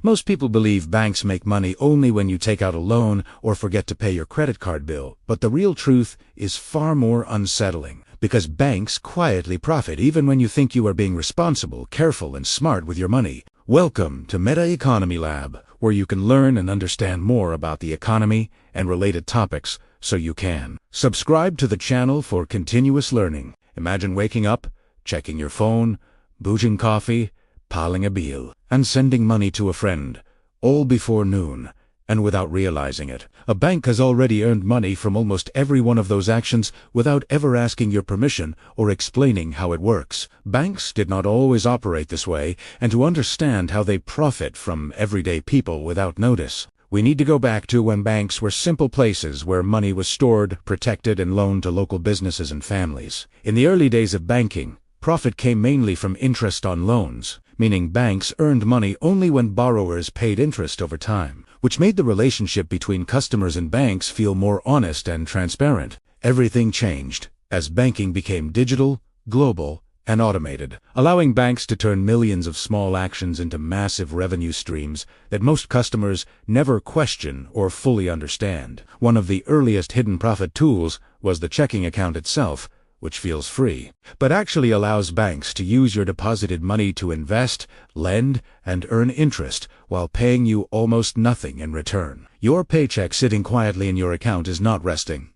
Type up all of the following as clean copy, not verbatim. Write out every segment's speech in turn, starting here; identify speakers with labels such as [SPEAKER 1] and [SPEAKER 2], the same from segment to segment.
[SPEAKER 1] Most people believe banks make money only when you take out a loan or forget to pay your credit card bill, but the real truth is far more unsettling. Because banks quietly profit even when you think you are being responsible, careful, and smart with your money. Welcome to Meta Economy Lab, where you can learn and understand more about the economy and related topics so you can. Subscribe to the channel for continuous learning. Imagine waking up, checking your phone, boozing coffee, piling a bill, and sending money to a friend, all before noon, and without realizing it. A bank has already earned money from almost every one of those actions without ever asking your permission or explaining how it works. Banks did not always operate this way, and to understand how they profit from everyday people without notice, we need to go back to when banks were simple places where money was stored, protected, and loaned to local businesses and families. In the early days of banking, profit came mainly from interest on loans, meaning banks earned money only when borrowers paid interest over time, which made the relationship between customers and banks feel more honest and transparent. Everything changed as banking became digital, global, and automated, allowing banks to turn millions of small actions into massive revenue streams that most customers never question or fully understand. One of the earliest hidden profit tools was the checking account itself, which feels free, but actually allows banks to use your deposited money to invest, lend, and earn interest while paying you almost nothing in return. Your paycheck sitting quietly in your account is not resting.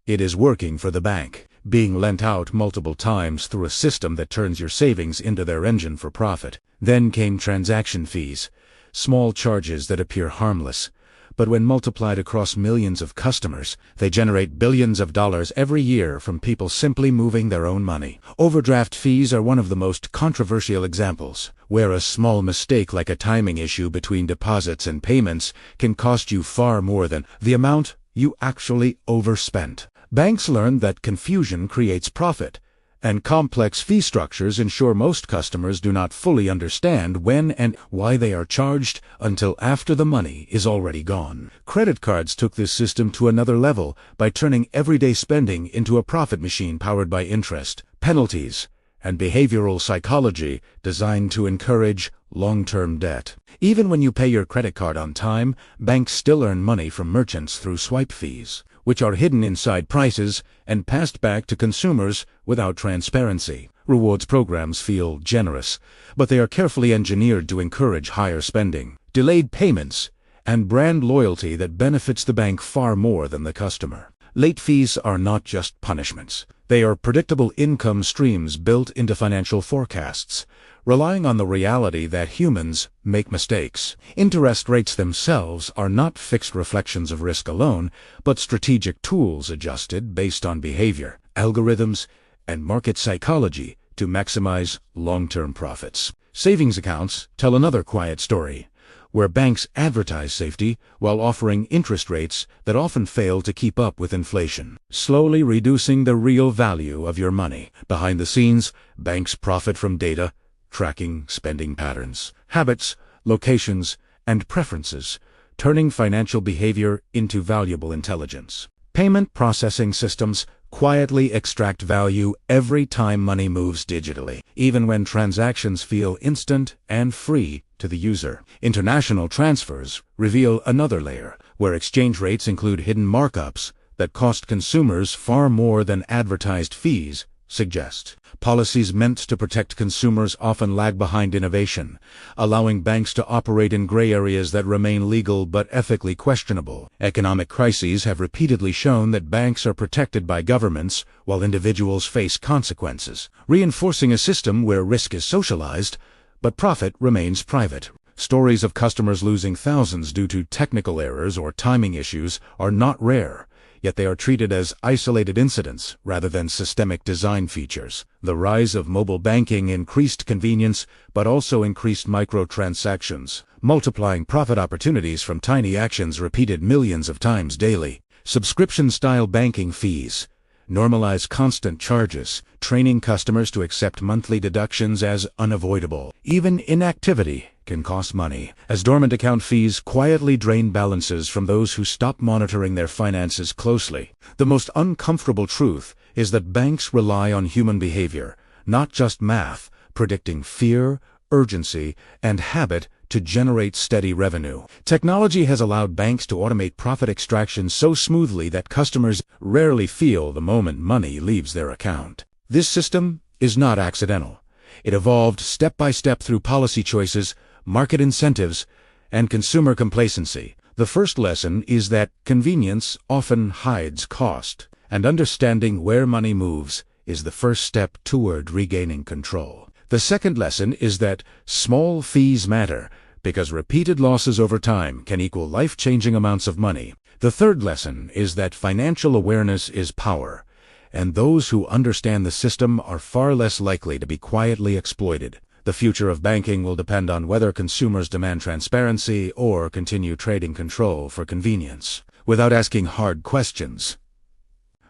[SPEAKER 1] It is working for the bank, being lent out multiple times through a system that turns your savings into their engine for profit. Then came transaction fees, small charges that appear harmless, but when multiplied across millions of customers, they generate billions of dollars every year from people simply moving their own money. Overdraft fees are one of the most controversial examples, where a small mistake like a timing issue between deposits and payments can cost you far more than the amount you actually overspent. Banks learned that confusion creates profit, and complex fee structures ensure most customers do not fully understand when and why they are charged until after the money is already gone. Credit cards took this system to another level by turning everyday spending into a profit machine powered by interest, penalties, and behavioral psychology designed to encourage long-term debt. Even when you pay your credit card on time, banks still earn money from merchants through swipe fees, which are hidden inside prices and passed back to consumers without transparency. Rewards programs feel generous, but they are carefully engineered to encourage higher spending, delayed payments, and brand loyalty that benefits the bank far more than the customer. Late fees are not just punishments. They are predictable income streams built into financial forecasts, relying on the reality that humans make mistakes. Interest rates themselves are not fixed reflections of risk alone, but strategic tools adjusted based on behavior, algorithms, and market psychology to maximize long-term profits. Savings accounts tell another quiet story, where banks advertise safety while offering interest rates that often fail to keep up with inflation, slowly reducing the real value of your money. Behind the scenes, banks profit from data, tracking spending patterns, habits, locations, and preferences, turning financial behavior into valuable intelligence. Payment processing systems quietly extract value every time money moves digitally, even when transactions feel instant and free to the user. International transfers reveal another layer, where exchange rates include hidden markups that cost consumers far more than advertised fees suggest. Policies meant to protect consumers often lag behind innovation, allowing banks to operate in gray areas that remain legal but ethically questionable. Economic crises have repeatedly shown that banks are protected by governments while individuals face consequences, reinforcing a system where risk is socialized but profit remains private. Stories of customers losing thousands due to technical errors or timing issues are not rare, yet they are treated as isolated incidents rather than systemic design features. The rise of mobile banking increased convenience but also increased microtransactions, multiplying profit opportunities from tiny actions repeated millions of times daily. Subscription-style banking fees normalize constant charges, training customers to accept monthly deductions as unavoidable. Even inactivity can cost money, as dormant account fees quietly drain balances from those who stop monitoring their finances closely. The most uncomfortable truth is that banks rely on human behavior, not just math, predicting fear, urgency, and habit to generate steady revenue. Technology has allowed banks to automate profit extraction so smoothly that customers rarely feel the moment money leaves their account. This system is not accidental. It evolved step by step through policy choices, market incentives, and consumer complacency. The first lesson is that convenience often hides cost, and understanding where money moves is the first step toward regaining control. The second lesson is that small fees matter, because repeated losses over time can equal life-changing amounts of money. The third lesson is that financial awareness is power, and those who understand the system are far less likely to be quietly exploited. The future of banking will depend on whether consumers demand transparency or continue trading control for convenience, without asking hard questions.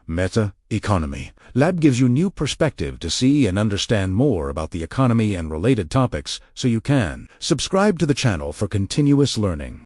[SPEAKER 1] Meta Economy Lab gives you new perspective to see and understand more about the economy and related topics so you can subscribe to the channel for continuous learning.